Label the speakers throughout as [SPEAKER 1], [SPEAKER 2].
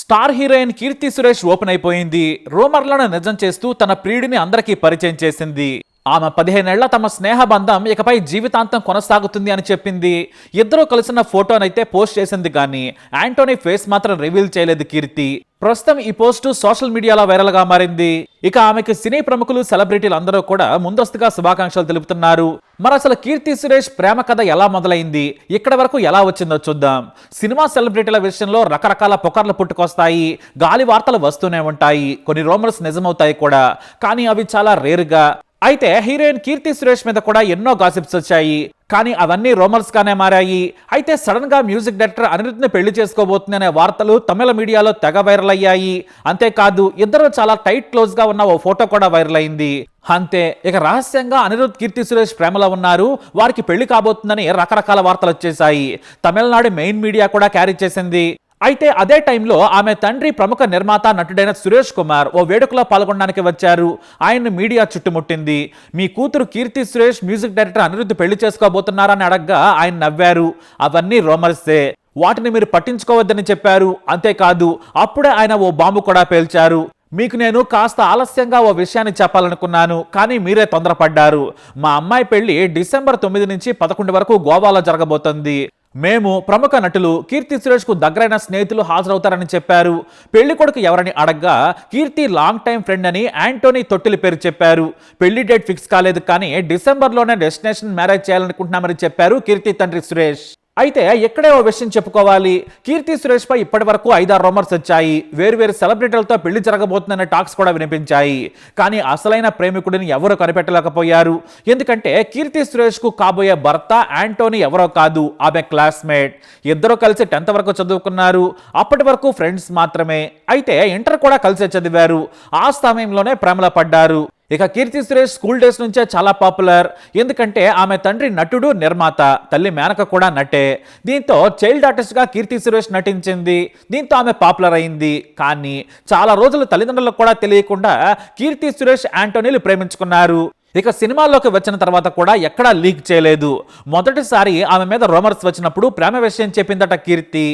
[SPEAKER 1] Star heroine Keerthy Suresh open అయిపోయింది. రూమర్లను నిజం చేస్తూ తన ప్రియుడిని అందరికీ పరిచయం చేసింది. ఆమె 15 ఏళ్ల తమ స్నేహ బంధం ఇకపై జీవితాంతం కొనసాగుతుంది అని చెప్పింది. ఇద్దరూ కలిసిన ఫోటోనైతే పోస్ట్ చేసింది, కానీ యాంటోనీ ఫేస్ మాత్రం రివీల్ చేయలేదు కీర్తి. ప్రస్తుతం ఈ పోస్టు సోషల్ మీడియాలో వైరల్ గా మారింది. ఇక ఆమెకి సినీ ప్రముఖులు, సెలబ్రిటీలు అందరూ కూడా ముందస్తుగా శుభాకాంక్షలు తెలుపుతున్నారు. మరి అసలు కీర్తి సురేష్ ప్రేమ కథ ఎలా మొదలైంది, ఇక్కడ వరకు ఎలా వచ్చిందో చూద్దాం. సినిమా సెలబ్రిటీల విషయంలో రకరకాల పుకార్లు పుట్టుకొస్తాయి, గాలి వార్తలు వస్తూనే ఉంటాయి, కొన్ని రూమర్స్ నిజమవుతాయి కూడా, కానీ అవి చాలా రేరుగా. అయితే హీరోయిన్ కీర్తి సురేష్ మీద కూడా ఎన్నో గాసిప్స్ వచ్చాయి, కానీ అవన్నీ రూమర్స్ గానే మారాయి. అయితే సడన్ గా మ్యూజిక్ డైరెక్టర్ అనిరుద్ ని పెళ్లి చేసుకోబోతుంది అనే వార్తలు తమిళ మీడియాలో తెగ వైరల్ అయ్యాయి. అంతేకాదు ఇద్దరు చాలా టైట్ క్లోజ్ గా ఉన్న ఓ ఫోటో కూడా వైరల్ అయింది. అంతే, ఇక రహస్యంగా అనిరుద్ కీర్తి సురేష్ ప్రేమలో ఉన్నారు, వారికి పెళ్లి కాబోతుందని రకరకాల వార్తలు వచ్చేసాయి. తమిళనాడు మెయిన్ మీడియా కూడా క్యారీ చేసింది. అయితే అదే టైంలో ఆమె తండ్రి ప్రముఖ నిర్మాత, నటుడైన సురేష్ కుమార్ ఓ వేడుకలో పాల్గొనడానికి వచ్చారు. ఆయన్ని మీడియా చుట్టుముట్టింది. మీ కూతురు కీర్తి సురేష్ మ్యూజిక్ డైరెక్టర్ అనిరుద్ పెళ్లి చేసుకోబోతున్నారని అడగ్గా ఆయన నవ్వారు. అవన్నీ రూమర్సే, వాటిని మీరు పట్టించుకోవద్దని చెప్పారు. అంతేకాదు అప్పుడే ఆయన ఓ బాంబు కూడా పేల్చారు. మీకు నేను కాస్త ఆలస్యంగా ఓ విషయాన్ని చెప్పాలనుకున్నాను, కానీ మీరే తొందరపడ్డారు. మా అమ్మాయి పెళ్లి డిసెంబర్ 9 నుంచి 11 వరకు గోవాలో జరగబోతోంది. మేము ప్రముఖ నటులు, కీర్తి సురేష్ కు దగ్గరైన స్నేహితులు హాజరవుతారని చెప్పారు. పెళ్లి కొడుకు ఎవరని అడగ్గా కీర్తి లాంగ్ టైం ఫ్రెండ్ అని యాంటోనీ తొట్టిలి పేరు చెప్పారు. పెళ్లి డేట్ ఫిక్స్ కాలేదు, కానీ డిసెంబర్లోనే డెస్టినేషన్ మ్యారేజ్ చేయాలనుకుంటున్నామని చెప్పారు కీర్తి తండ్రి సురేష్. అయితే ఇక్కడే ఓ విషయం చెప్పుకోవాలి. కీర్తి సురేష్ పై ఇప్పటి వరకు 5-6 రూమర్స్ వచ్చాయి. వేరు సెలబ్రిటీలతో పెళ్లి జరగబోతుందనే టాక్స్ కూడా వినిపించాయి. కానీ అసలైన ప్రేమికుడిని ఎవరు కనిపెట్టలేకపోయారు. ఎందుకంటే కీర్తి సురేష్ కు కాబోయే భర్త యాంటోనీ ఎవరో కాదు, ఆమె క్లాస్మేట్. ఇద్దరు కలిసి 10th వరకు చదువుకున్నారు. అప్పటి వరకు ఫ్రెండ్స్ మాత్రమే. అయితే ఇంటర్ కూడా కలిసే చదివారు. ఆ సమయంలోనే ప్రేమలో పడ్డారు. ఇక కీర్తి సురేష్ స్కూల్ డేస్ నుంచే చాలా పాపులర్. ఎందుకంటే ఆమె తండ్రి నటుడు, నిర్మాత, తల్లి మేనక కూడా నటే. దీంతో చైల్డ్ ఆర్టిస్ట్ గా కీర్తి సురేష్ నటించింది. దీంతో ఆమె పాపులర్ అయింది. కానీ చాలా రోజులు తల్లిదండ్రులకు కూడా తెలియకుండా కీర్తి సురేష్ యాంటోనీలు ప్రేమించుకున్నారు. ఇక సినిమాల్లోకి వచ్చిన తర్వాత కూడా ఎక్కడా లీక్ చేయలేదు. మొదటిసారి ఆమె మీద రూమర్స్ వచ్చినప్పుడు ప్రేమ విషయం చెప్పిందట కీర్తి.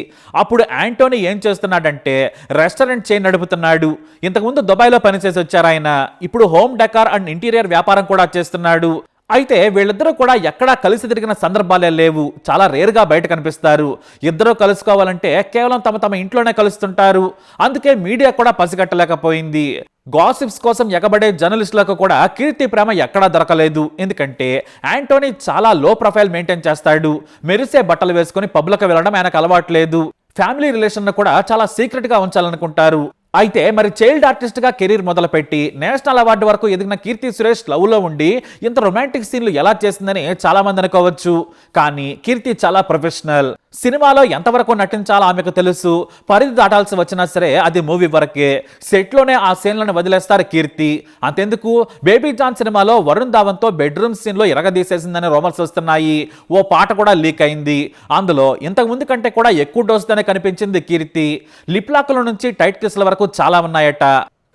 [SPEAKER 1] అప్పుడు యాంటోనీ ఏం చేస్తున్నాడంటే రెస్టారెంట్ చైన్ నడుపుతున్నాడు. ఇంతకుముందు దుబాయ్లో పనిచేసి వచ్చారు ఆయన. ఇప్పుడు హోమ్ డెకార్ అండ్ ఇంటీరియర్ వ్యాపారం కూడా చేస్తున్నాడు. అయితే వీళ్ళిద్దరూ కూడా ఎక్కడా కలిసి తిరిగిన సందర్భాలే లేవు, చాలా రేరుగా బయట కనిపిస్తారు. ఇద్దరూ కలుసుకోవాలంటే కేవలం తమ ఇంట్లోనే కలుస్తుంటారు. అందుకే మీడియా కూడా పసిగట్టలేకపోయింది. గాసిప్స్ కోసం ఎగబడే జర్నలిస్టులకు కూడా కీర్తి ప్రేమ ఎక్కడా దొరకలేదు. ఎందుకంటే యాంటోనీ చాలా లో ప్రొఫైల్ మెయింటైన్ చేస్తాడు. మెరిసే బట్టలు వేసుకుని పబ్లకు వెళ్ళడం ఆయనకు అలవాట్లేదు. ఫ్యామిలీ రిలేషన్ కూడా చాలా సీక్రెట్ గా ఉంచాలనుకుంటారు. అయితే మరి చైల్డ్ ఆర్టిస్ట్ గా కెరీర్ మొదలుపెట్టి నేషనల్ అవార్డు వరకు ఎదిగిన కీర్తి సురేష్ లవ్ లో ఉండి ఇంత రొమాంటిక్ సీన్లు ఎలా చేసిందని చాలా మంది అనుకోవచ్చు. కానీ కీర్తి చాలా ప్రొఫెషనల్. సినిమాలో ఎంతవరకు నటించాలో ఆమెకు తెలుసు. పరిధి దాటాల్సి వచ్చినా సరే అది మూవీ వరకే. సెట్ లోనే ఆ సీన్లను వదిలేస్తారు కీర్తి. అంతెందుకు, బేబీ జాన్ సినిమాలో వరుణ్ ధావన్ తో బెడ్రూమ్ సీన్ లో ఎరగదీసేసిందని రూమర్స్ వస్తున్నాయి. ఓ పాట కూడా లీక్ అయింది. అందులో ఇంతకు ముందు కంటే కూడా ఎక్కువ డోసుతోనే కనిపించింది కీర్తి. లిప్ లాక్ల నుంచి టైట్ కిస్ల వరకు చాలా ఉన్నాయట.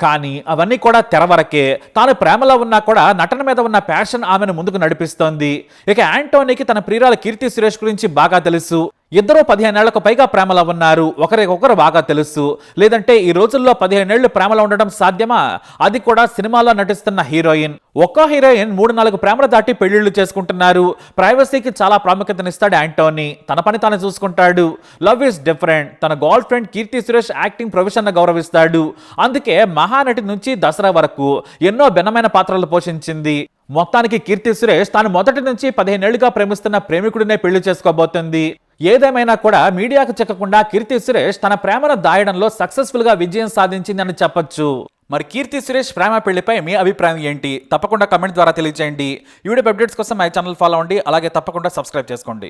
[SPEAKER 1] కానీ అవన్నీ కూడా తెరవరకే. తాను ప్రేమలో ఉన్నా కూడా నటన మీద ఉన్న ప్యాషన్ ఆమెను ముందుకు నడిపిస్తోంది. ఇక యాంటోనీకి తన ప్రియురాలు కీర్తి సురేష్ గురించి బాగా తెలుసు. ఇద్దరు 15 ఏళ్లకు పైగా ప్రేమలో ఉన్నారు. ఒకరికొకరు బాగా తెలుసు. లేదంటే ఈ రోజుల్లో 15 ఏళ్లు ప్రేమలో ఉండడం సాధ్యమా? అది కూడా సినిమాలో నటిస్తున్న హీరోయిన్. ఒక్కో హీరోయిన్ 3-4 ప్రేమలు దాటి పెళ్లిళ్లు చేసుకుంటున్నారు. ప్రైవసీకి చాలా ప్రాముఖ్యతనిస్తాడు యాంటోనీ. తన పని తాను చూసుకుంటాడు. Love is different. తన girl friend Keerthy Suresh acting profession గౌరవిస్తాడు. అందుకే మహానటి నుంచి దసరా వరకు ఎన్నో భిన్నమైన పాత్రలు పోషించింది. మొత్తానికి కీర్తి సురేష్ తాను మొదటి నుంచి 15 ఏళ్లుగా ప్రేమిస్తున్న ప్రేమికుడినే పెళ్లి చేసుకోబోతుంది. ఏదేమైనా కూడా మీడియాకు చిక్కకుండా కీర్తి సురేష్ తన ప్రేమను దాయడంలో సక్సెస్ఫుల్ గా విజయం సాధించిందని చెప్పొచ్చు. మరి కీర్తి సురేష్ ప్రేమ పెళ్లిపై మీ అభిప్రాయం ఏంటి? తప్పకుండా కమెంట్ ద్వారా తెలియజేయండి. ఈ వీడియో అప్డేట్స్ కోసం మై ఛానల్ ఫాలో అవ్వండి. అలాగే తప్పకుండా సబ్స్క్రైబ్ చేసుకోండి.